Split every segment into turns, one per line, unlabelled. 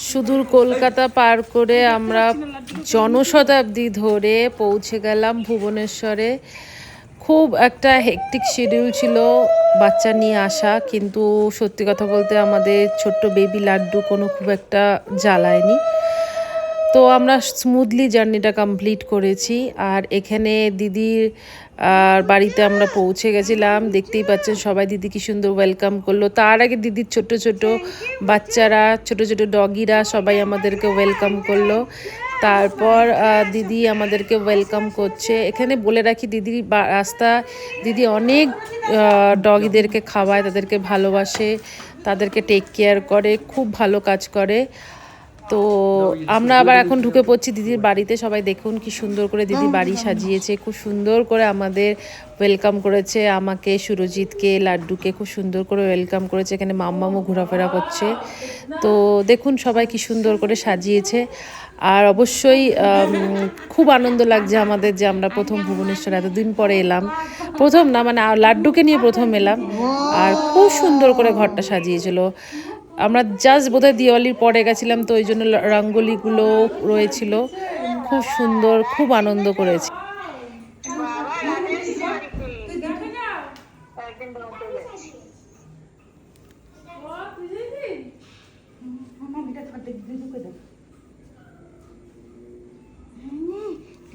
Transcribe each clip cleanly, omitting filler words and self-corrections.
সুদূর কলকাতা পার করে আমরা জনশতাব্দী ধরে পৌঁছে গেলাম ভুবনেশ্বরে। খুব একটা হেকটিক শিডিউল ছিল বাচ্চা নিয়ে আসা, কিন্তু সত্যি কথা বলতে আমাদের ছোট্ট বেবি লাড্ডু কোনো খুব একটা জ্বালায়নি। তো আমরা স্মুথলি জার্নিটা কমপ্লিট করেছি। আর এখানে দিদির বাড়িতে আমরা পৌঁছে গেছিলাম। দেখতেই পাচ্ছেন সবাই দিদি কি সুন্দর ওয়েলকাম করলো। তার আগে দিদির ছোট ছোট বাচ্চারা, ছোট ছোট ডগিরা সবাই আমাদেরকে ওয়েলকাম করলো। তারপর দিদি আমাদেরকে ওয়েলকাম করছে। এখানে বলে রাখি, দিদির রাস্তা দিদি অনেক ডগিদেরকে খাওয়ায়, তাদেরকে ভালোবাসে, তাদেরকে টেক কেয়ার করে, খুব ভালো কাজ করে। তো আমরা আবার এখন ঢুকে পড়ছি দিদির বাড়িতে। সবাই দেখুন কি সুন্দর করে দিদি বাড়ি সাজিয়েছে, খুব সুন্দর করে আমাদের ওয়েলকাম করেছে। আমাকে, সুরজিৎকে, লাড্ডুকে খুব সুন্দর করে ওয়েলকাম করেছে। এখানে মাম্মামও ঘোরাফেরা করছে। তো দেখুন সবাই কি সুন্দর করে সাজিয়েছে। আর অবশ্যই খুব আনন্দ লাগছে আমাদের যে আমরা প্রথম ভুবনেশ্বর এতদিন পরে এলাম। প্রথম না, মানে লাড্ডুকে নিয়ে প্রথম এলাম। আর খুব সুন্দর করে ঘরটা সাজিয়েছিল। আমরা জাস্ট বোধহয় দিওয়ালির পরে গেছিলাম, তো ওই জন্য রঙ্গোলিগুলো রয়েছিল। খুব সুন্দর, খুব আনন্দ করেছি।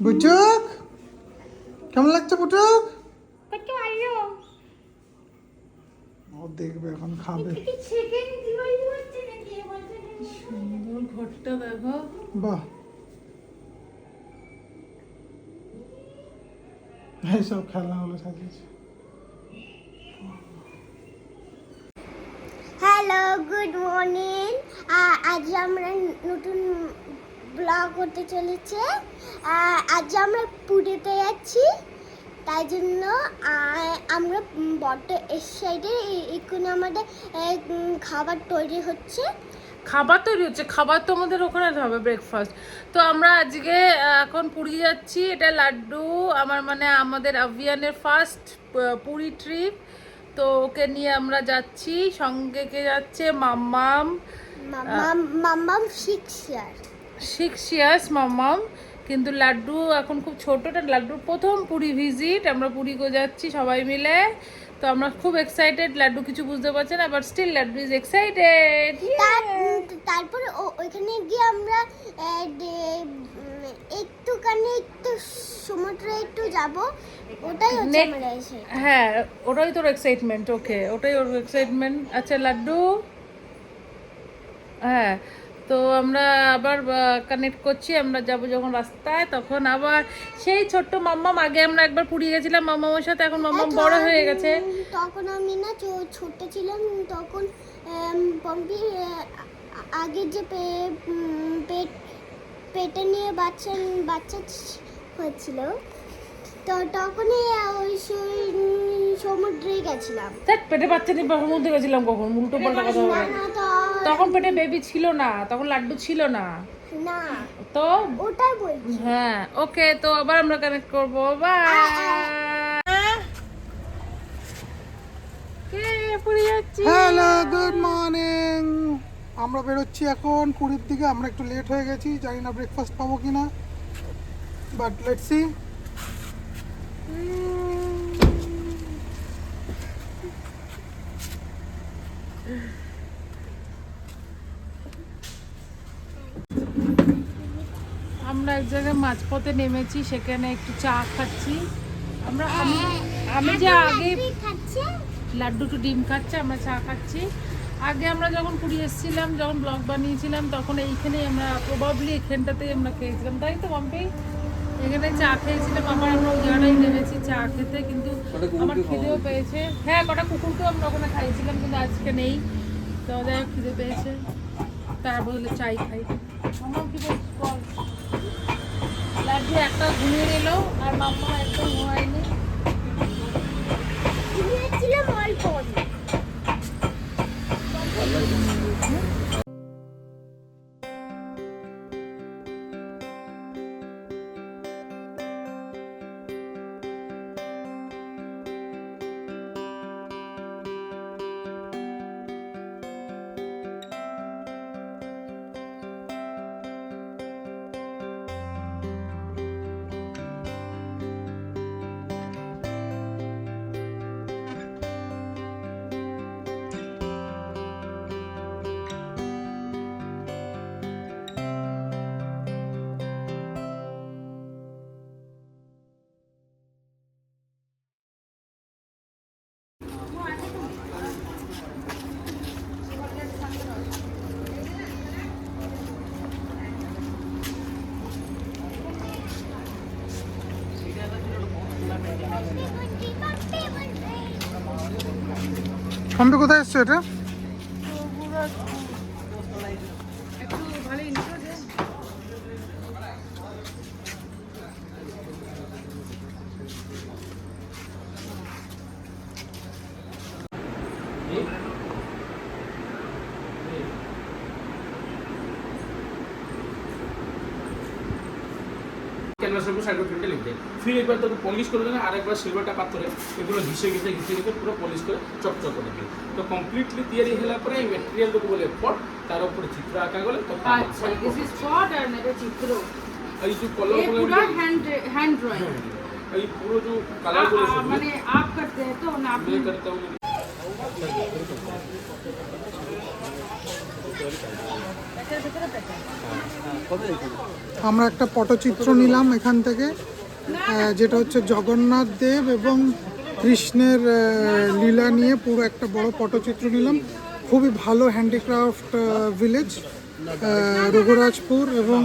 বুচুক, কেমন লাগছে বুটুক? ও দেখবে, এখন খাবে।
সুন্দর ঘরটা দেখো।
বাহ, এইসব খেলনাগুলো সাজিয়েছে।
Hello, good morning. আজ আমরা নতুন ব্লগ করতে চলেছে। আজ আমরা পুরীতে যাচ্ছি, তাই জন্য আমরা বড্ড এস সাইডে এখানে আমাদের খাবার তৈরি হচ্ছে।
খাবার তৈরি হচ্ছে, খাবার তো আমাদের ওখানে হবে ব্রেকফাস্ট। তো আমরা আজকে এখন পুরী যাচ্ছি। এটা লাড্ডু আমার, মানে আমাদের আভিয়ানের ফার্স্ট পুরী ট্রিপ। তো ওকে নিয়ে আমরা যাচ্ছি। সঙ্গে কে যাচ্ছে? মাম্মাম।
মাম্মাম 6
ইয়ার্স মাম্মাম। কিন্তু লাড্ডু এখন খুব ছোটটা, লাড্ডুর প্রথম পুরী ভিজিট। আমরা পুরী যাচ্ছি সবাই মিলে। তো আমরা খুব এক্সাইটেড। লাড্ডু কিছু বুঝতে পারছে না, but still Laddu is excited.
তারপরে ওইখানে গিয়ে আমরা একটুখানি একটু সমুদ্রে একটু যাব, ওটাই হচ্ছে আমাদের এসে।
হ্যাঁ, ওটাই তোর এক্সাইটমেন্ট। ওকে, ওটাই ওর এক্সাইটমেন্ট। আচ্ছা লাড্ডু, হ্যাঁ। তো আমরা আবার কানেক্ট করছি। আমরা যাব যখন রাস্তায়, তখন আবার সেই ছোট্ট মাম্মাম। আগে আমরা একবার পুরী গেছিলাম মাম্মামের সাথে, এখন মাম্মাম বড় হয়ে গেছে।
তখন আমি না ছোট ছিলাম, তখন পম্পি আগে যে পেটে নিয়ে বাচ্চা হয়েছিল, তো তখনই ওই সমুদ্রে গেছিলাম।
দেখ, পেটে বাচ্চা নিয়ে সমুদ্রে গেছিলাম কখন? উল্টো পাল্টা কথা বলে। তখন পেটে বেবি ছিল না, তখন লাড্ডু ছিল না।
না,
তো
ওটাই বলছি।
হ্যাঁ, ওকে। তো আবার আমরা কানেক্ট করবো। বাই।
Hello, good morning. আমরা বেরোচ্ছি এখন পুরীর দিকে। আমরা একটু লেট হয়ে গেছি, জানি না ব্রেকফাস্ট পাবো কিনা, বাট লেটস সি।
আমরা এক জায়গায় মাঝপথে নেমেছি, সেখানে একটু চা খাচ্ছি। আমি যে আগে লাড্ডু একটু ডিম খাচ্ছে, আমরা চা খাচ্ছি। আগে আমরা যখন পুরী এসেছিলাম, যখন ব্লগ বানিয়েছিলাম, তখন এইখানেই আমরা প্রবাবলি এখানটাতেই আমরা খেয়েছিলাম, তাই তো মাম্পি? এখানে চা খেয়েছিলাম। আবার আমরা ওই জায়গাটাই নেমেছি চা খেতে, কিন্তু আমার খিদেও পেয়েছে। হ্যাঁ, কটা কুকুরকেও আমরা ওখানে খাইছিলাম, কিন্তু আজকে নেই। তো যাই হোক, খিদে পেয়েছে, তার বদলে চাই খাই। আমার কি বল, লাড্ডু একটা ঘুমিয়ে নিল, আর মাম্মা একদম ঘুমায়নি।
ঘুমিয়েছিলাম অল্প।
সম্পে কোথায় এসছো এটা?
कैनवास पर साइड प्रिंटे लिख दे फिर एक बार तो पॉलिश कर देना और एक बार सिल्वर टा पाथरे एगुलो घिसे घिसे घिसे घिसे पूरा पॉलिश कर चकचक कर दे तो कंप्लीटली तैयारी होला पर এই ম্যাটেরিয়াল তো বলে পট তার উপর চিত্র আঁকা গলে তো
আচ্ছা দিস ইজ স্পট আর এটা চিত্র
এই যে কলর
ये पूरा हैंड ड्राइंग
এই পুরো जो कलर গুলো সব
মানে आप करते हैं तो ना आप
मैं करता हूं
আমরা একটা পটচিত্র নিলাম এখান থেকে, যেটা হচ্ছে জগন্নাথ দেব এবং কৃষ্ণের লীলা নিয়ে পুরো একটা বড় পটচিত্র নিলাম। খুবই ভালো হ্যান্ডিক্রাফট ভিলেজ রঘুরাজপুর, এবং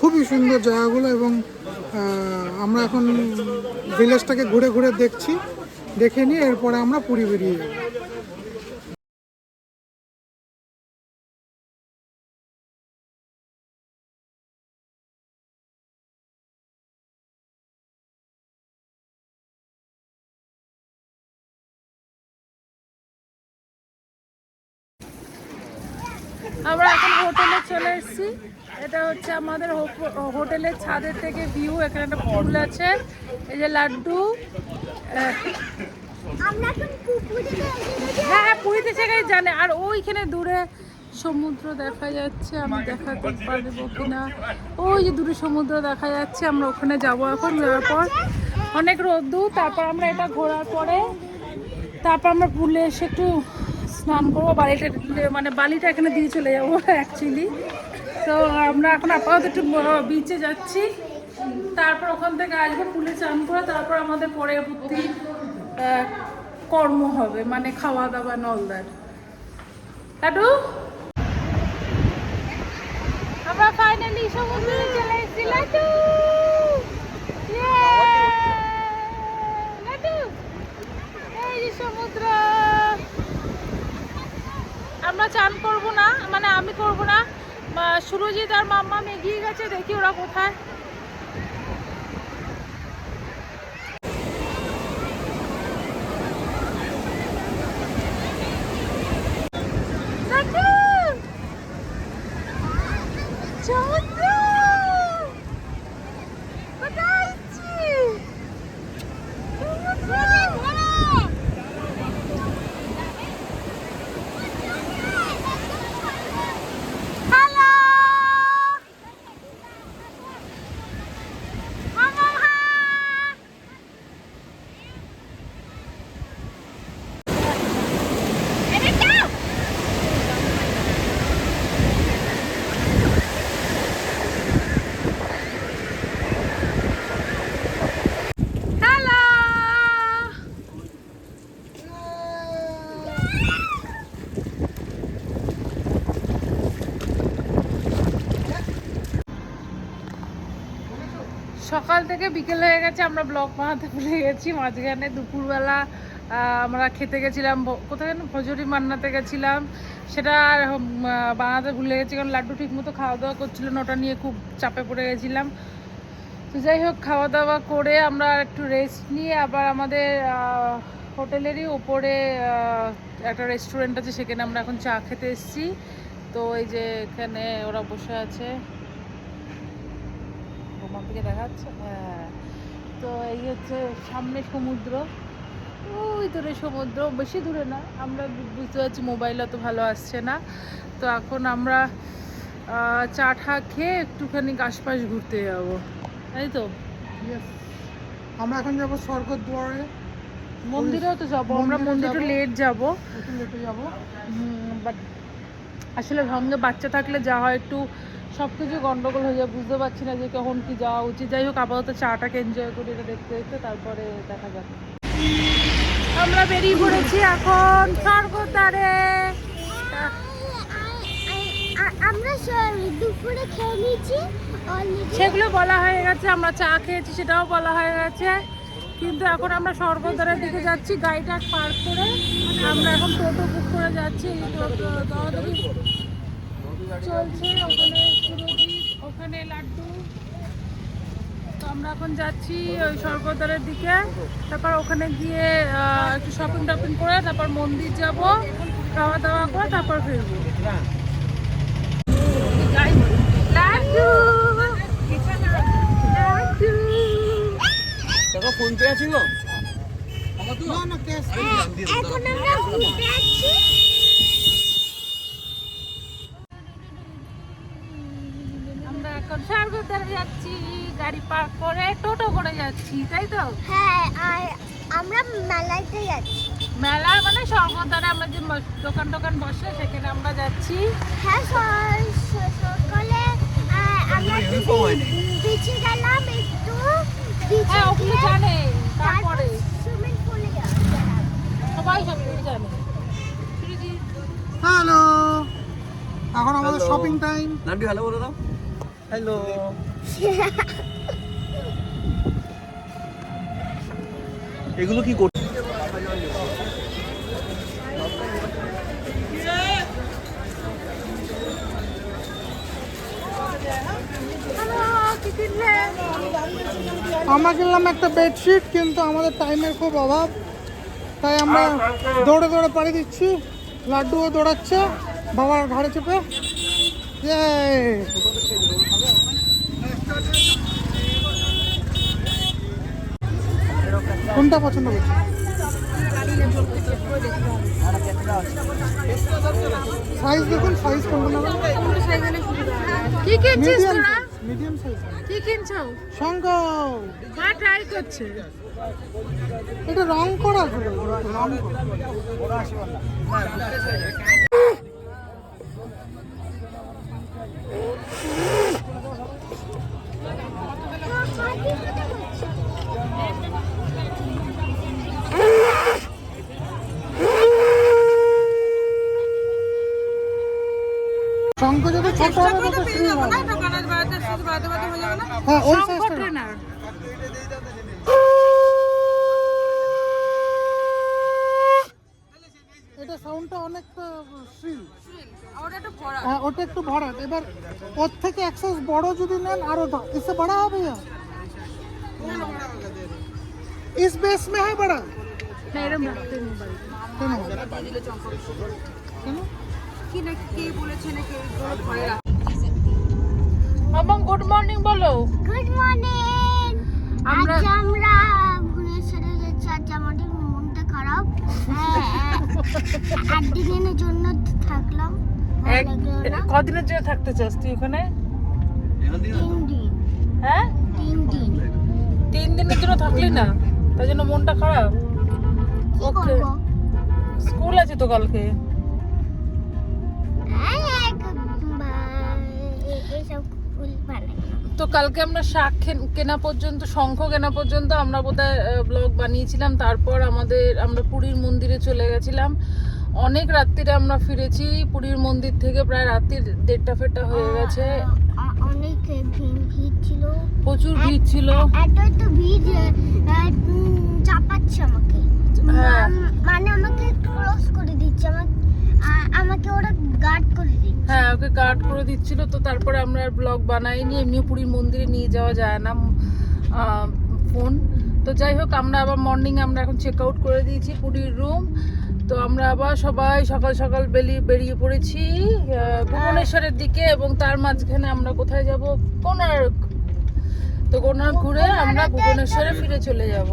খুবই সুন্দর জায়গাগুলো, এবং আমরা এখন ভিলেজটাকে ঘুরে ঘুরে দেখছি, দেখে নিয়ে এরপরে আমরা পুরী বেরিয়ে যাবো।
আমরা এখন হোটেলে চলে এসেছি। এটা হচ্ছে আমাদের হোটেলের ছাদের থেকে ভিউ। এখানে একটা পুল আছে, এই যে লাড্ডু। হ্যাঁ পুরীতে সেখানে জানে। আর ওইখানে দূরে সমুদ্র দেখা যাচ্ছে, আমি দেখাতে পারবো কিনা। ওই যে দূরে সমুদ্র দেখা যাচ্ছে, আমরা ওখানে যাবো এখন। যাওয়ার পর অনেক রোদ্দুর, তারপর আমরা এটা ঘোরার পরে তারপর আমরা পুলে এসে একটু স্নান করবো। বালিটা মানে বালিটা এখানে দিয়ে চলে যাবো অ্যাকচুয়ালি। তো আমরা এখন আপাতত একটু বিচে যাচ্ছি, তারপর ওখান থেকে আসবো পুলে চান করে, তারপর আমাদের পরবর্তী কর্ম হবে, মানে খাওয়া দাওয়া নলদার। লাড্ডু আমরা ফাইনালি সমুদ্রে চলে এসেছি। লাড্ডু লাড্ডু এই যে সমুদ্র। আমরা চান করবো না, মানে আমি করবো না, সুরজিৎ আর মাম্মা এগিয়ে গেছে, দেখি ওরা কোথায়। সমুদ্র কোথায় যাচ্ছি? সমুদ্র সকাল থেকে বিকেল হয়ে গেছে, আমরা ব্লগ বানাতে ভুলে গেছি। মাঝখানে দুপুরবেলা আমরা খেতে গেছিলাম, কোথায় যেন ভজরি মান্নাতে গেছিলাম, সেটা বানাতে ভুলে গেছি, কারণ লাড্ডু ঠিক মতো খাওয়া দাওয়া করছিল না, ওটা নিয়ে খুব চাপে পড়ে গেছিলাম। তো যাই হোক, খাওয়া দাওয়া করে আমরা একটু রেস্ট নিয়ে আবার আমাদের হোটেলেরই ওপরে একটা রেস্টুরেন্ট আছে, সেখানে আমরা এখন চা খেতে এসেছি। তো এই যে এখানে ওরা বসে আছে, ওখান থেকে দেখা যাচ্ছে। হ্যাঁ, তো এই হচ্ছে সামনে সমুদ্র, ওই দূরে সমুদ্র, বেশি দূরে না। আমরা বুঝতে পারছি মোবাইল অত ভালো আসছে না। তো এখন আমরা চা টা খেয়ে একটুখানি আশপাশ ঘুরতে যাবো, তাই তো।
আমরা এখন যাবো স্বর্গদ্বারে,
মন্দিরেও তো যাবো আমরা, মন্দিরে লেট যাবো,
একটু লেটে যাবো।
বাট আসলে সঙ্গে বাচ্চা থাকলে যা হয় একটু সব কিছু গন্ডগোল হয়ে যায়, বুঝতে পারছি না যে কখন কি যাওয়া উচিত। যাই হোক, আপাতত চাটাকে এনজয় করি, এটা দেখতে দেখতে তারপরে দেখা যাবে। আমরা বেরিয়ে পড়েছি এখন স্বর্গদ্বারে।
আমরা দুপুরে খেয়ে নিয়েছি,
সেগুলো বলা হয়ে গেছে, আমরা চা খেয়েছি সেটাও বলা হয়ে গেছে। কিন্তু এখন আমরা স্বর্গদ্বারের দিকে যাচ্ছি, গাড়িটা পার্ক করে আমরা এখন টোটো বুক করে যাচ্ছি। এই টোটো দৌড়াদৌড়ি চলছে, ওখানে সুরজিৎ, ওখানে লাড্ডু। তো আমরা এখন যাচ্ছি ওই স্বর্গদ্বারের দিকে, তারপর ওখানে গিয়ে একটু শপিং টপিং করে তারপর মন্দির যাব, খাওয়া দাওয়া করে তারপর ফিরবো। লাড্ডু
টাকা ফোন পে আছে গো?
না না ক্যাশ।
এখন আমরা ঘুরতে যাচ্ছি।
আমরা এখন স্বর্গদ্বারে যাচ্ছি, গাড়ি পার্ক করে টোটো করে যাচ্ছি, তাই তো?
হ্যাঁ, আর আমরা মেলাতে যাচ্ছি।
মেলা মানে স্বর্গদ্বারে আমরা যে দোকান টোকান বসে সেখানে আমরা যাচ্ছি।
হ্যাঁ, সকালে আমরা বিচে গেলাম একটু।
হ্যাঁ, ওগুলো জানে। তারপরে
সুইমিং পুলে গেলাম।
সবাই সব কিছু জানে।
হ্যালো, এখন আমাদের শপিং টাইম।
নান্টি হ্যালো বলে দাও। হ্যালো। এগুলো কি করছে?
আমরা কিনলাম একটা বেডশিট, কিন্তু আমাদের টাইমের খুব অভাব, তাই আমরা দৌড়ে দৌড়ে পাড়ি দিচ্ছি। লাড্ডুও দৌড়াচ্ছে বাবার ঘাড়ে চেপে। Yay! কোনটা পছন্দ করছি? সাইজ দেখুন, সাইজ কোনটা নেবেন?
কি কিনছিস তোরা?
Medium size.
কি কিনছো?
শঙ্খ।
মা ট্রাই করছে।
এটা রং করা ছিল, রং করা। শঙ্খ যদি ছোট হবে তো শুরু হবে। হ্যাঁ, ওই সাইজটা।
ট্রেনার
এটা সাউন্ডটা অনেকটা শ্রিল।
ওটা একটু বড়।
হ্যাঁ, ওটা একটু ভরাট। এবার ওর থেকে এক সাইজ বড় যদি নেন আরো इससे बड़ा है भैया? इस बेस में है बड़ा?
না এরকম রাখতে নেই বাড়ি।
কেন?
মামা গুড মর্নিং বলো।
Good morning.
আমরা-
আজ আমরা ভুবনেশ্বরে যাচ্ছি। আজ আমাদের মনটা খারাপ। একদিনের জন্য থাকলাম। ভালো লাগলো না।
কদিনের জন্য থাকতে চাস তুই ওখানে?
3 দিন।
হ্যাঁ,
3 দিন।
3 দিনের জন্য থাকলি না, তাই জন্য মনটা খারাপ।
কি
ওকে।
করবো?
স্কুল আছে তো কালকে।
এইসব ফুল বানাই না।
তো কালকে আমরা শাক কেনা পর্যন্ত, শঙ্খ কেনা পর্যন্ত আমরা বোধহয় ব্লগ বানিয়েছিলাম। তারপর আমরা পুরীর মন্দিরে চলে গেছিলাম। অনেক রাত্রিরে আমরা ফিরেছি পুরীর মন্দির থেকে, প্রায় রাত্রি 1:30 হয়ে গেছে।
অনেক ভিড় ছিল।
প্রচুর ভিড় ছিল।
এতই তো ভিড় চাপাচ্ছে আমাকে।
হ্যাঁ।
মানে আমাকে ক্রস করে দিচ্ছে, আমাকে ওরা গার্ড করে দিচ্ছে।
হ্যাঁ, ওকে গার্ড করে দিচ্ছিল। তো তারপরে আমরা আর ব্লগ বানাইনি। এমনিও পুরীর মন্দিরে নিয়ে যাওয়া যায় না ফোন। তো যাই হোক, আমরা আবার মর্নিং আমরা এখন চেক আউট করে দিয়েছি পুরীর রুম। তো আমরা আবার সবাই সকাল সকাল বেরিয়ে পড়েছি ভুবনেশ্বরের দিকে, এবং তার মাঝখানে আমরা কোথায় যাব? কোণার্ক। তো কোণার্ক ঘুরে আমরা ভুবনেশ্বরে ফিরে চলে যাব।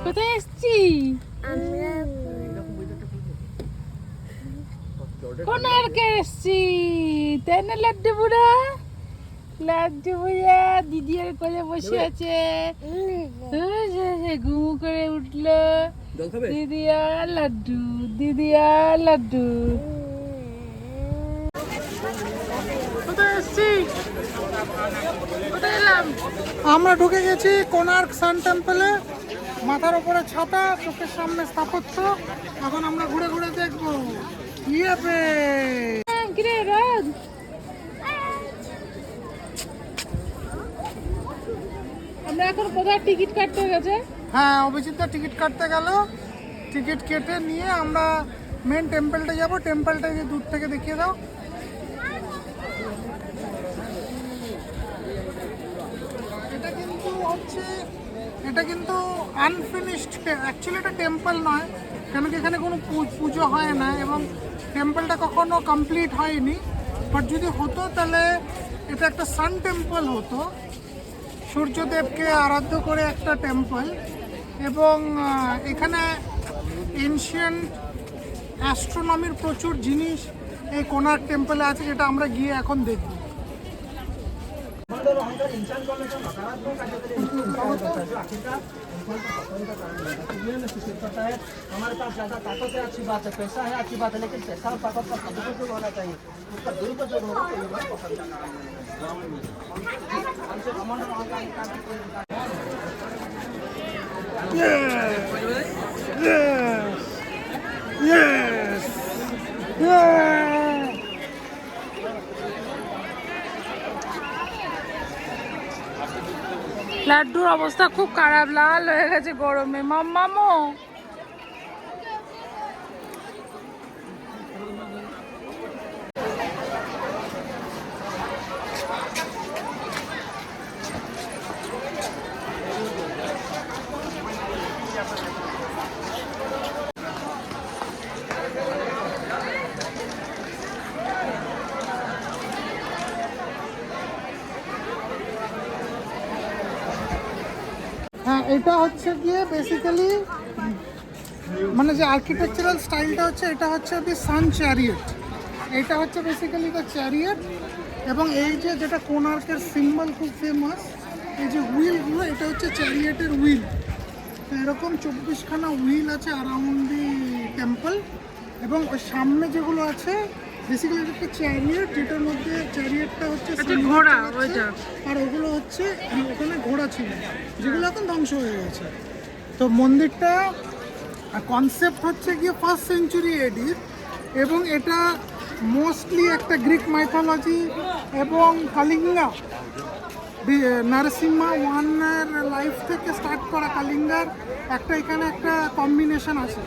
কোথায় এসছি?
আমরা
কোনার্কে এসছি, তাই না লাড্ডু বুড়া? লাড্ডু বুড়া দিদির কোলে বসে আছে, ঘুমু করে উঠলো।
জল খাবে?
দিদিয়া লাড্ডু, দিদিয়া লাড্ডু। কোথায় এসছি? কোথায় এলাম?
আমরা ঢুকে গেছি কোনার্ক সান টেম্পলে। মাথার উপরে ছাতা, চোখের সামনে স্থাপত্য। এখন আমরা ঘুরে ঘুরে দেখবো। ইয়েপে
কিরে রোদ, আমরা এখন কোথায় টিকিট কাটতে গেছে?
হ্যাঁ, অভিজিৎ টিকিট কাটতে গেল। টিকিট কেটে নিয়ে আমরা মেন টেম্পলটা যাব। টেম্পলটা যে দূর থেকে দেখিয়ে দাও। এটা কিন্তু আনফিনিশড, অ্যাকচুয়ালি এটা টেম্পল নয়, কেন কি এখানে কোনো পুজো হয় না এবং টেম্পলটা কখনো কমপ্লিট হয়নি। বাট যদি হতো তাহলে এটা একটা সান টেম্পল হতো, সূর্যদেবকে আরাধ্য করে একটা টেম্পল। এবং এখানে এনশিয়েন্ট অ্যাস্ট্রোনমির প্রচুর জিনিস এই কোনার্ক টেম্পলে আছে, যেটা আমরা গিয়ে এখন দেখব।
हमारे पास ज्यादा ताकत है, अच्छी बात है, पैसा है, अच्छी बात है, लेकिन पैसा और ताकत का सदुपयोग होना चाहिए। उसका दुरुपयोग होगा तो ये बात पसंद हमसे घमंड और अहंकार निकाल के कोई विकास
Yes! Yeah!
লাড্ডুর অবস্থা খুব খারাপ, লাল হয়ে গেছে গরমে। মাম্মামো
হ্যাঁ, এটা হচ্ছে গিয়ে বেসিক্যালি মানে যে আর্কিটেকচারাল স্টাইলটা হচ্ছে, এটা হচ্ছে দি সান চ্যারিয়েট। এটা হচ্ছে বেসিক্যালি দ্য চ্যারিয়েট। এবং এই যে যেটা কোনার্কের সিম্বল খুব ফেমাস, এই যে হুইলগুলো, এটা হচ্ছে চ্যারিয়েটের হুইল। তো এরকম 24খানা হুইল আছে অ্যারাউন্ড দি টেম্পল। এবং ওই সামনে যেগুলো আছে বেসিক্যালি একটা চ্যারিয়েট, যেটার মধ্যে চ্যারিয়েটটা হচ্ছে
ঘোড়া,
চালাচ্ছে।
ওইটা।
আর ওগুলো হচ্ছে ওখানে ঘোড়া ছিল, যেগুলো এখন ধ্বংস হয়ে গেছে। তো মন্দিরটা কনসেপ্ট হচ্ছে গিয়ে 1st সেঞ্চুরি এডির, এবং এটা মোস্টলি একটা গ্রিক মাইথোলজি এবং কালিঙ্গা, নারসিম্হা ওয়ানের লাইফ থেকে স্টার্ট করা কালিঙ্গার একটা এখানে একটা কম্বিনেশন আছে।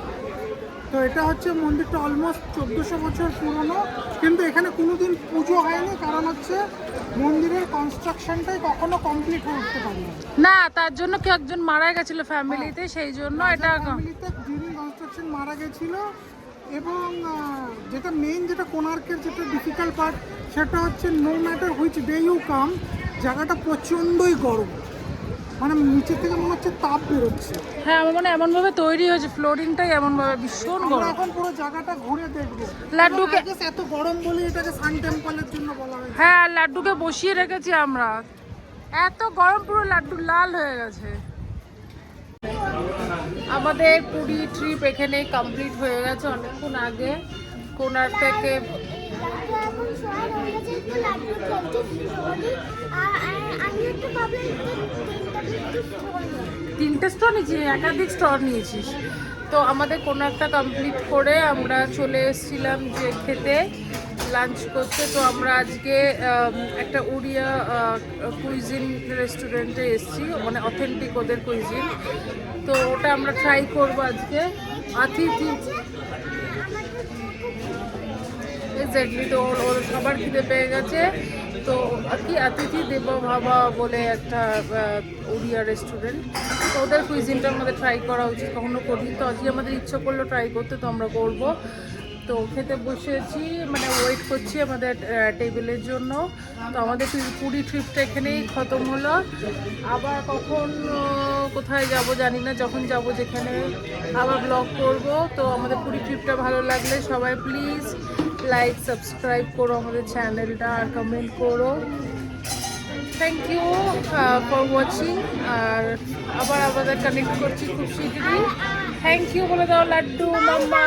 তো এটা হচ্ছে মন্দিরটা অলমোস্ট 1400 বছর পুরনো, কিন্তু এখানে কোনোদিন পুজো হয়নি, কারণ হচ্ছে মন্দিরের কনস্ট্রাকশনটাই কখনো কমপ্লিট হয়ে উঠতে পারেনি।
না, তার জন্য কেউ একজন মারা গেছিল ফ্যামিলিতে, সেই জন্য এটা
ফ্যামিলিতে ডিউরিং কনস্ট্রাকশন মারা গেছিল। এবং যেটা মেইন, যেটা কোনার্কের যেটা ডিফিকাল্ট পার্ট, সেটা হচ্ছে no matter which day you come, জায়গাটা প্রচণ্ডই গরম, মানে নিচে থেকে মনে হচ্ছে তাপ বেরোচ্ছে।
হ্যাঁ, আমার মনে হয় এমনভাবে তৈরি হয়েছে, ফ্লোরিংটাই এমনভাবে ভীষণ
আমরা
গরম।
এখন পুরো জায়গাটা ঘুরে দেখবো।
লাড্ডুকে
I guess এত গরম বলে এটাকে সান টেম্পলের জন্য বলা হয়েছে।
হ্যাঁ, লাড্ডুকে বসিয়ে রেখেছি আমরা, এত গরম পুরো লাড্ডু লাল হয়ে গেছে। আমাদের পুরী ট্রিপ এখানে কমপ্লিট হয়ে গেছে অনেকক্ষণ আগে। কোনার থেকে
এখন সবাই হয়ে গেছে, একটু লাড্ডু খেলতে আমি একটু ভাবলাম
তিনটে স্টল নিয়েছি, একাধিক স্টল নিয়েছিস। তো আমাদের কোনো একটা কমপ্লিট করে আমরা চলে এসেছিলাম যে খেতে, লাঞ্চ করতে। তো আমরা আজকে একটা উড়িয়া কুইজিন রেস্টুরেন্টে এসেছি, মানে অথেন্টিক ওদের কুইজিন। তো ওটা আমরা ট্রাই করবো আজকে। অতিথি এক্স্যাক্টলি, তো ওর সবার খিদে পেয়ে গেছে। তো কি অতিথি দেব ভাবা বলে একটা উড়িয়া রেস্টুরেন্ট, তো ওদের কুইজিনটা আমাদের ট্রাই করা উচিত, কখনো করি। তো আজকে আমাদের ইচ্ছে করলো ট্রাই করতে, তো আমরা করবো। তো খেতে বসেছি, মানে ওয়েট করছি আমাদের টেবিলের জন্য। তো আমাদের পুরী ট্রিপটা এখানেই খতম হলো। আবার কখন কোথায় যাব জানি না, যখন যাব যেখানে আবার ব্লগ করব। তো আমাদের পুরী ট্রিপটা ভালো লাগলে সবাই প্লিজ লাইক সাবস্ক্রাইব করো আমাদের চ্যানেলটা, আর কমেন্ট করো। Thank you for watching. আর আবার আমাদের কানেক্ট করছি খুব শীঘ্রই। থ্যাংক ইউ বলে দাও লাড্ডু মাম্মা।